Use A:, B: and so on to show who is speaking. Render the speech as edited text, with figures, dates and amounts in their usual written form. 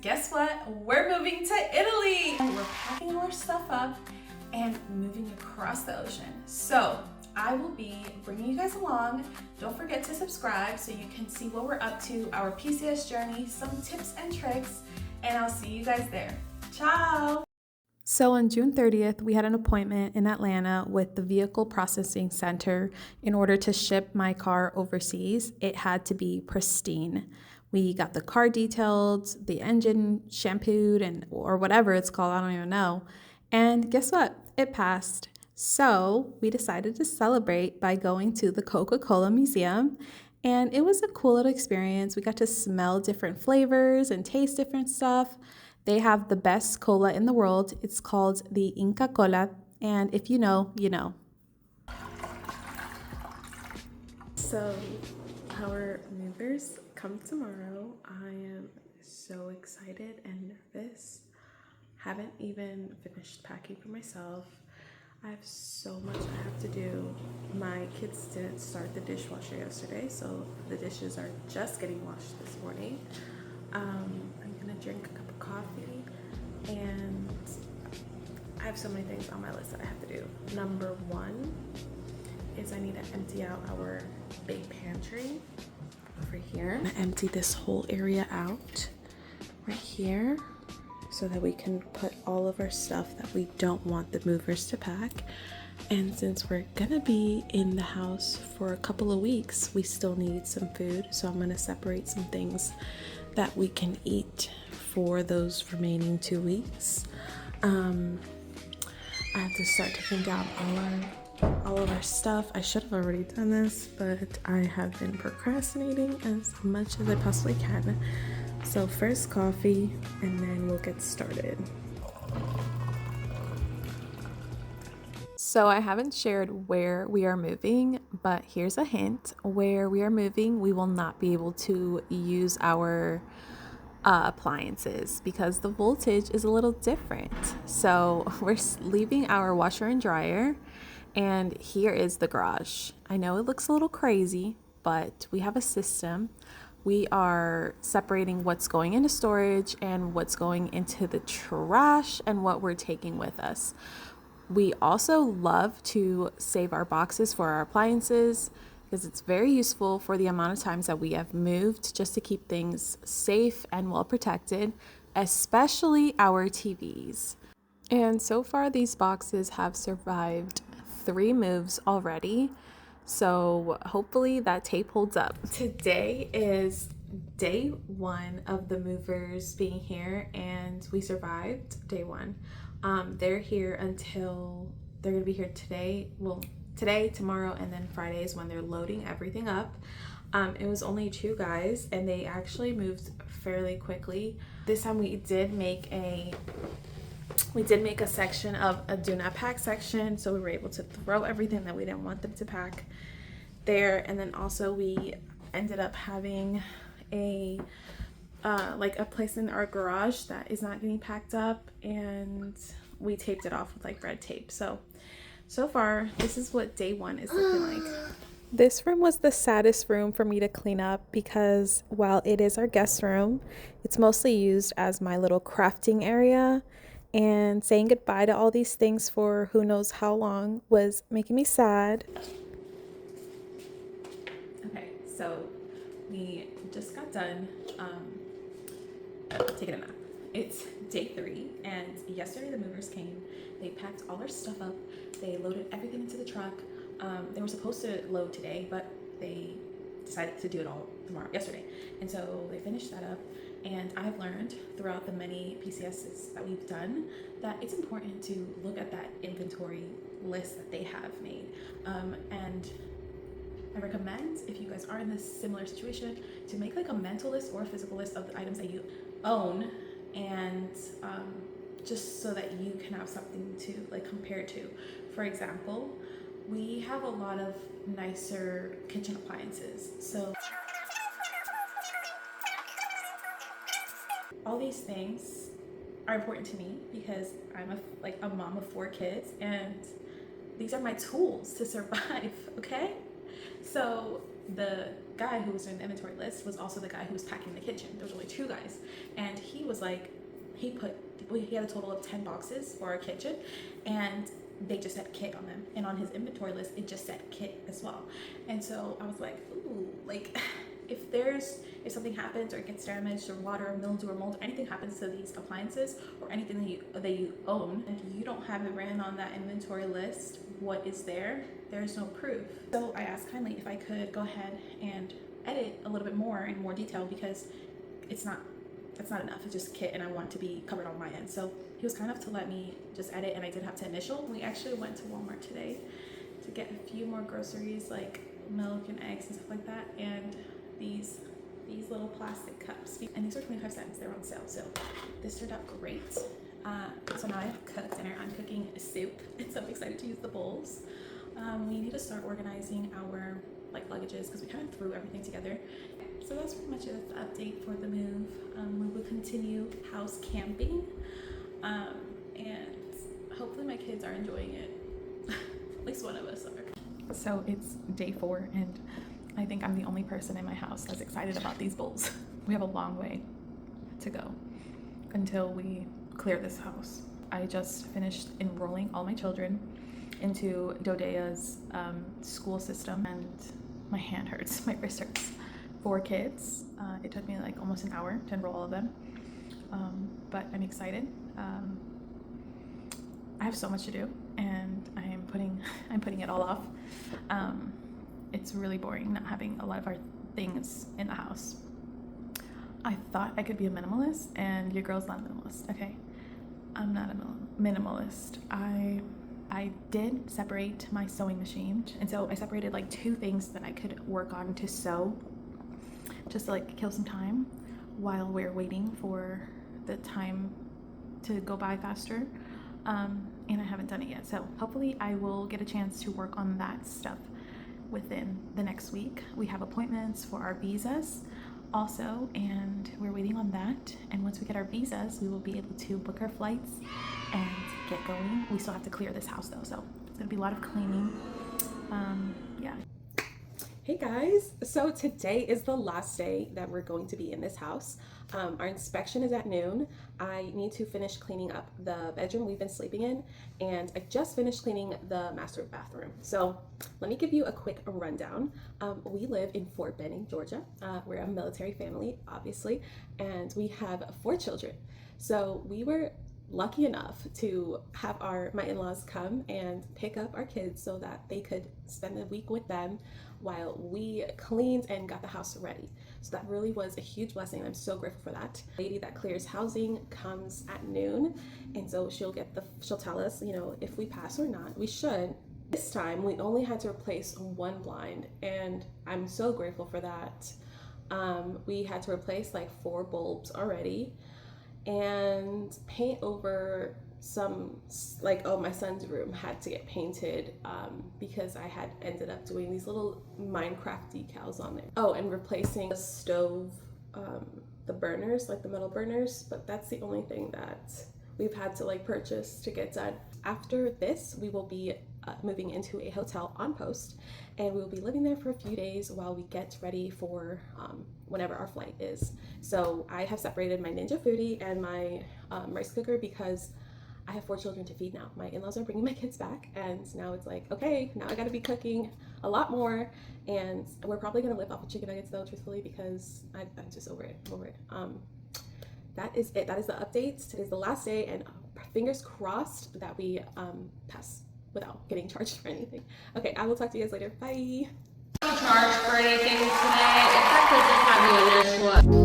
A: guess what? We're moving to Italy. We're packing our stuff up and moving across the ocean. So I will be bringing you guys along. Don't forget to subscribe so you can see what we're up to, our PCS journey, some tips and tricks, and I'll see you guys there. Ciao! So on June 30th, we had an appointment in Atlanta with the Vehicle Processing Center in order to ship my car overseas. It had to be pristine. We got the car detailed, the engine shampooed, or whatever it's called, I don't even know. And guess what? It passed. So we decided to celebrate by going to the Coca-Cola Museum. And it was a cool little experience. We got to smell different flavors and taste different stuff. They have the best cola in the world. It's called the Inca Cola. And if you know, you know. So our movers come tomorrow. I am so excited and nervous. Haven't even finished packing for myself. I have so much I have to do. My kids didn't start the dishwasher yesterday, so the dishes are just getting washed this morning. I'm gonna drink a cup of coffee, and I have so many things on my list that I have to do. Number one is I need to empty out our big pantry over here. I'm gonna empty this whole area out right here so that we can put all of our stuff that we don't want the movers to pack. And since we're gonna be in the house for a couple of weeks, we still need some food. So I'm gonna separate some things that we can eat for those remaining 2 weeks. I have to start taking down all of our stuff. I should have already done this, but I have been procrastinating as much as I possibly can. So first coffee, and then we'll get started. So I haven't shared where we are moving, but here's a hint. Where we are moving, we will not be able to use our appliances because the voltage is a little different. So we're leaving our washer and dryer, and here is the garage. I know it looks a little crazy, but we have a system. We are separating what's going into storage and what's going into the trash and what we're taking with us. We also love to save our boxes for our appliances because it's very useful for the amount of times that we have moved, just to keep things safe and well protected, especially our TVs. And so far, these boxes have survived 3 moves already. So hopefully that tape holds up. Today is day 1 of the movers being here, and we survived day 1. They're here until they're gonna be here today. Well, today, tomorrow, and then Friday is when they're loading everything up. It was only 2 guys, and they actually moved fairly quickly. This time we did make a section of a do not pack section, so we were able to throw everything that we didn't want them to pack there. And then also we ended up having a place in our garage that is not getting packed up, and we taped it off with like red tape. So far this is what day 1 is looking like. This room was the saddest room for me to clean up because while it is our guest room, it's mostly used as my little crafting area, and saying goodbye to all these things for who knows how long was making me sad. Okay, so we just got done taking a nap. It's day 3, and yesterday the movers came. They packed all our stuff up. They loaded everything into the truck. They were supposed to load today, but they decided to do it all yesterday. And so they finished that up. And I've learned throughout the many PCSs that we've done that it's important to look at that inventory list that they have made. And I recommend, if you guys are in this similar situation, to make like a mental list or a physical list of the items that you own, and just so that you can have something to like compare to. For example, we have a lot of nicer kitchen appliances. So all these things are important to me because I'm a mom of 4 kids, and these are my tools to survive, okay? So the guy who was doing the inventory list was also the guy who was packing the kitchen. There was only 2 guys, and he was like, he had a total of 10 boxes for our kitchen, and they just had kit on them, and on his inventory list it just said kit as well. And so I was like, ooh, like if something happens or it gets damaged or water or mildew or mold or anything happens to these appliances or anything that you own and you don't have it written on that inventory list what is there's no proof. So I asked kindly if I could go ahead and edit a little bit more in more detail, because that's not enough. It's just kit and I want it to be covered on my end. So he was kind enough to let me just edit, and I did have to initial. We actually went to Walmart today to get a few more groceries like milk and eggs and stuff like that, and these little plastic cups, and these are 25 cents. They're on sale, so this turned out great. So now I've cooked dinner. I'm cooking a soup, and so I'm excited to use the bowls. We need to start organizing our luggages because we kind of threw everything together. So that's pretty much it. That's the update for the move. We will continue house camping, and hopefully my kids are enjoying it. At least one of us are. So it's day 4, and I think I'm the only person in my house that's excited about these bowls. We have a long way to go until we clear this house. I just finished enrolling all my children into Dodea's school system, and my hand hurts, my wrist hurts. 4 kids. It took me almost an hour to enroll all of them, but I'm excited. I have so much to do, and I'm putting it all off. It's really boring not having a lot of our things in the house. I thought I could be a minimalist, and your girl's not a minimalist. Okay, I'm not a minimalist. I did separate my sewing machine, and so I separated 2 things that I could work on to sew, just to kill some time while we're waiting for the time to go by faster. And I haven't done it yet, so hopefully I will get a chance to work on that stuff within the next week. We have appointments for our visas also, and we're waiting on that. And once we get our visas, we will be able to book our flights and get going. We still have to clear this house though, so it's gonna be a lot of cleaning. Yeah. Hey guys, so today is the last day that we're going to be in this house. Our inspection is at noon. I need to finish cleaning up the bedroom we've been sleeping in, and I just finished cleaning the master bathroom. So let me give you a quick rundown. We live in Fort Benning, Georgia. We're a military family, obviously, and we have 4 children. So we were lucky enough to have my in-laws come and pick up our kids so that they could spend the week with them while we cleaned and got the house ready. So that really was a huge blessing. I'm so grateful for that. The lady that clears housing comes at noon, and so she'll tell us, if we pass or not. We should. This time we only had to replace 1 blind, and I'm so grateful for that. We had to replace 4 bulbs already, and paint over some, my son's room had to get painted because I had ended up doing these little Minecraft decals on there. Oh, and replacing the stove, the burners, the metal burners, but that's the only thing that we've had to purchase to get done. After this, we will be moving into a hotel on post, and we'll be living there for a few days while we get ready for whenever our flight is. So I have separated my Ninja Foodie and my rice cooker because I have 4 children to feed now. My in-laws are bringing my kids back, and now it's okay, now I gotta be cooking a lot more, and we're probably gonna live off of chicken nuggets though, truthfully, because I'm just over it. That is it. That is the update. Today's the last day, and fingers crossed that we pass without getting charged for anything. Okay, I will talk to you guys later. Bye.
B: Charged for anything today, except for just having a nurse.